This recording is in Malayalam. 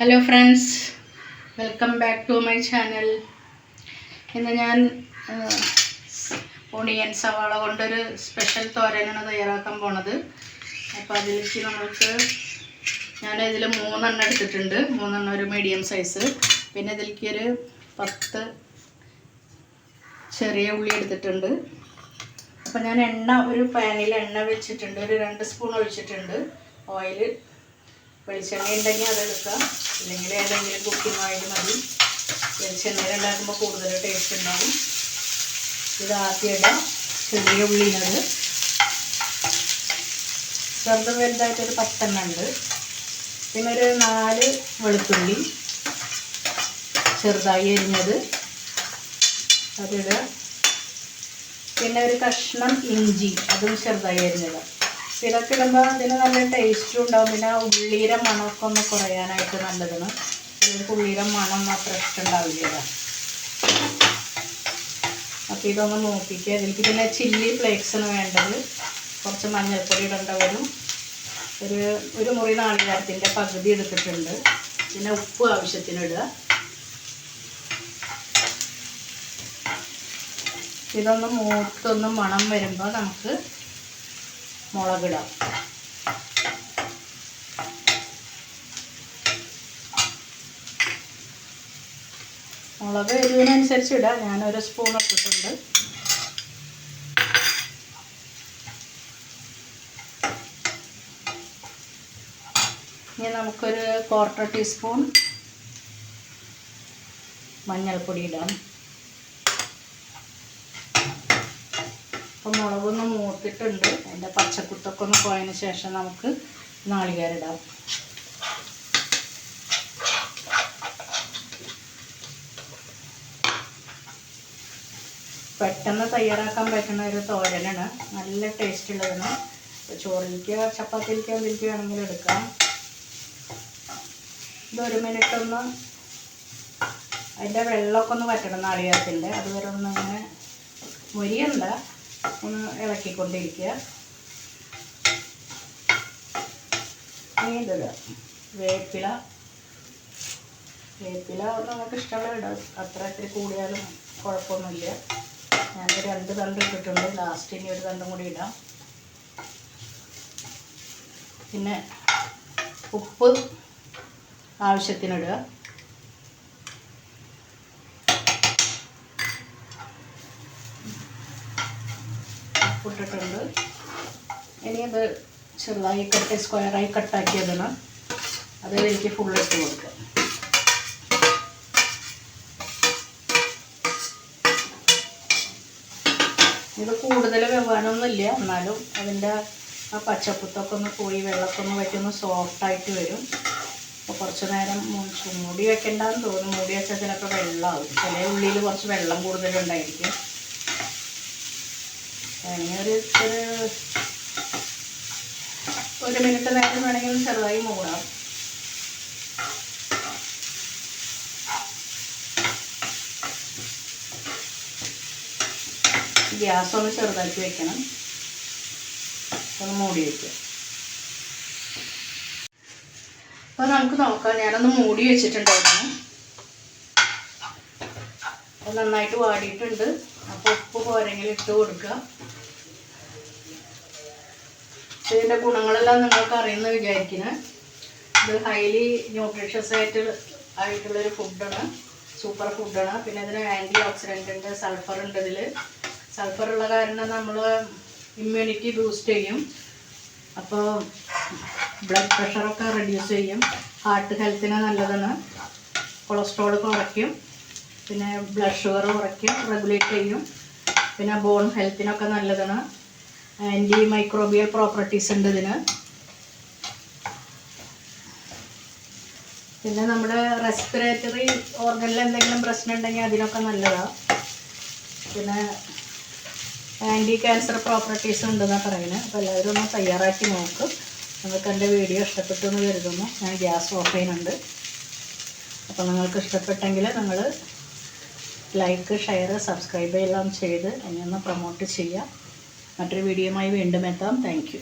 Hello friends, welcome back to my channel. ഇന്ന് ഞാൻ ഓണിയൻ സവാള കൊണ്ടൊരു സ്പെഷ്യൽ തോരനാണ് തയ്യാറാക്കാൻ പോണത്. അപ്പോൾ അതിലേക്ക് ഞാനിതിൽ 3 എണ്ണം എടുത്തിട്ടുണ്ട്. 3 എണ്ണം ഒരു മീഡിയം സൈസ്. പിന്നെ ഇതിലേക്ക് ഒരു 10 ചെറിയ ഉള്ളി എടുത്തിട്ടുണ്ട്. അപ്പോൾ ഞാൻ ഒരു പാനിൽ എണ്ണ വെച്ചിട്ടുണ്ട്. ഒരു 2 സ്പൂൺ ഒഴിച്ചിട്ടുണ്ട്. ഓയിൽ, വെളിച്ചെണ്ണ ഉണ്ടെങ്കിൽ അതെടുക്കാം, ഇല്ലെങ്കിൽ ഏതെങ്കിലും കുക്കിംഗ് ഓയിൽ മതി. വെളിച്ചെണ്ണയിൽ ഉണ്ടാക്കുമ്പോൾ കൂടുതൽ ടേസ്റ്റ് ഉണ്ടാകും. ഇത് ആദ്യം ഇടാം. ചെറിയ ഉള്ളിനത് ചെറുതും വലുതായിട്ടൊരു 10 എണ്ണം ഉണ്ട്. പിന്നെ ഒരു 4 വെളുത്തുള്ളി ചെറുതായി എരിഞ്ഞത് അതിടുക. പിന്നെ ഒരു കഷ്ണം ഇഞ്ചി, അതും ചെറുതായി എരിഞ്ഞത്. ഇതൊക്കെ ഇടുമ്പോൾ അതിന് നല്ല ടേസ്റ്റും ഉണ്ടാവും. പിന്നെ ഉള്ളിയുടെ മണമൊക്കെ ഒന്ന് കുറയാനായിട്ട് നല്ലതാണ്. ഇതിലേക്ക് ഉള്ളിയുടെ മണം അത്ര ഇഷ്ടമുണ്ടാവില്ല. അപ്പോൾ ഇതൊന്ന് നോക്കിക്കുക. ഇതിലേക്ക് പിന്നെ ചില്ലി ഫ്ലേക്സാണ് വേണ്ടത്. കുറച്ച് മഞ്ഞൾപ്പൊടി ഇടേണ്ട വരും. ഒരു മുറി നാളികേരത്തിൻ്റെ പകുതി എടുത്തിട്ടുണ്ട്. പിന്നെ ഉപ്പ് ആവശ്യത്തിനിടുക. ഇതൊന്ന് മൂത്തൊന്ന് മണം വരുമ്പോൾ നമുക്ക് മുളകിടാം. മുളക് എരിവിനനുസരിച്ച് ഇടാം. ഞാനൊരു സ്പൂൺ ഇട്ടിട്ടുണ്ട്. ഇനി നമുക്കൊരു 1/4 ടീസ്പൂൺ മഞ്ഞൾപ്പൊടി ഇടാം. അപ്പോൾ മുളകൊന്ന് മൂത്തിട്ടുണ്ട്. അതിൻ്റെ പച്ചക്കുത്തൊക്കെ ഒന്ന് പോയതിന് ശേഷം നമുക്ക് നാളികേരം ഇടാം. പെട്ടെന്ന് തയ്യാറാക്കാൻ പറ്റുന്ന ഒരു തോരനാണ്. നല്ല ടേസ്റ്റ് ഉള്ളതാണ്. ചോറിലേക്കോ ചപ്പാത്തിയിലേക്കോ എന്തിലേക്ക് വേണമെങ്കിലും എടുക്കാം. ഇത് 1 മിനിറ്റ് ഒന്ന് അതിൻ്റെ വെള്ളമൊക്കെ ഒന്ന് വറ്റണം. നാളികേരത്തിൻ്റെ അതുവരെ ഒന്ന് അങ്ങനെ മൊരിയണ്ട, ഒന്ന് ഇളക്കിക്കൊണ്ടിരിക്കുക. ഇടുക വേപ്പില നമുക്ക് ഇഷ്ടമുള്ള ഇടാം. അത്ര ഇത്തിരി കൂടിയാലും കുഴപ്പമൊന്നുമില്ല. ഞാൻ 2 തണ്ട് ഇട്ടിട്ടുണ്ട്. ലാസ്റ്റ് ഇനി ഒരു തണ്ടും കൂടി ഇടാം. പിന്നെ ഉപ്പ് ആവശ്യത്തിനിടുക. ഇട്ടിട്ടുണ്ട്. ഇനി അത് ചെറുതായി സ്ക്വയറായി കട്ടാക്കിയതാണ്. അത് എനിക്ക് ഫുള്ളിട്ട് കൊടുക്കുക. ഇത് കൂടുതൽ വെവാനൊന്നുമില്ല. എന്നാലും അതിൻ്റെ ആ പച്ചക്കുത്തൊക്കെ ഒന്ന് പോയി വെള്ളമൊക്കെ ഒന്ന് വയ്ക്കൊന്ന് സോഫ്റ്റായിട്ട് വരും. അപ്പോൾ കുറച്ച് നേരം മൂടി വെക്കണ്ടെന്ന് തോന്നും. മൂടി വെച്ചാൽ ചിലപ്പോൾ വെള്ളമാവും. ചില ഉള്ളിയിൽ കുറച്ച് വെള്ളം കൂടുതലുണ്ടായിരിക്കും. ഒരു മിനിറ്റ് നേരം വേണമെങ്കിൽ ചെറുതായി മൂടാം. ഗ്യാസ് ഒന്ന് ചെറുതാക്കി വെക്കണം. ഒന്ന് മൂടി വയ്ക്കുക. അപ്പോൾ നമുക്ക് നോക്കാം. ഞാനൊന്ന് മൂടി വെച്ചിട്ടുണ്ടായിരുന്നു. അത് നന്നായിട്ട് വാടിയിട്ടുണ്ട്. അപ്പോൾ ഉപ്പ് പോരെങ്കിലും ഇട്ട് കൊടുക്കുക. ഇതിൻ്റെ ഗുണങ്ങളെല്ലാം നിങ്ങൾക്ക് അറിയുമെന്ന് വിചാരിക്കുന്നത്. ഇത് ഹൈലി ന്യൂട്രീഷ്യസ് ആയിട്ടുള്ളൊരു ഫുഡാണ്. സൂപ്പർ ഫുഡാണ്. പിന്നെ ഇതിന് ആൻറ്റി ഓക്സിഡൻ്റ് ഉണ്ട്, സൾഫർ ഉണ്ട്. ഇതിൽ സൾഫറുള്ള കാരണം നമ്മൾ ഇമ്മ്യൂണിറ്റി ബൂസ്റ്റ് ചെയ്യും. അപ്പോൾ ബ്ലഡ് പ്രഷറൊക്കെ റെഡ്യൂസ് ചെയ്യും. ഹാർട്ട് ഹെൽത്തിന് നല്ലതാണ്. കൊളസ്ട്രോൾ കുറയ്ക്കും. പിന്നെ ബ്ലഡ് ഷുഗർ കുറയ്ക്കും, റെഗുലേറ്റ് ചെയ്യും. പിന്നെ ബോൺ ഹെൽത്തിനൊക്കെ നല്ലതാണ്. ആൻറ്റി മൈക്രോബിയൽ പ്രോപ്പർട്ടീസ് ഉണ്ട് ഇതിന്. പിന്നെ നമ്മുടെ റെസ്പിറേറ്ററി ഓർഗനിൽ എന്തെങ്കിലും പ്രശ്നം ഉണ്ടെങ്കിൽ അതിനൊക്കെ നല്ലതാണ്. പിന്നെ ആൻറ്റി ക്യാൻസർ പ്രോപ്പർട്ടീസ് ഉണ്ടെന്നാണ് പറയുന്നത്. അപ്പോൾ എല്ലാവരും ഒന്ന് തയ്യാറാക്കി നോക്കും. നിങ്ങൾക്ക് എൻ്റെ വീഡിയോ ഇഷ്ടപ്പെട്ടു എന്ന് കരുതുന്നു. ഞാൻ ഗ്യാസ് ഓഫ് ചെയ്യുന്നുണ്ട്. അപ്പോൾ നിങ്ങൾക്ക് ഇഷ്ടപ്പെട്ടെങ്കിൽ നിങ്ങൾ ലൈക്ക്, ഷെയർ, സബ്സ്ക്രൈബ് എല്ലാം ചെയ്ത് എന്നെ ഒന്ന് പ്രൊമോട്ട് ചെയ്യുക. മറ്റൊരു വീഡിയോയുമായി വീണ്ടും എത്താം. Thank you.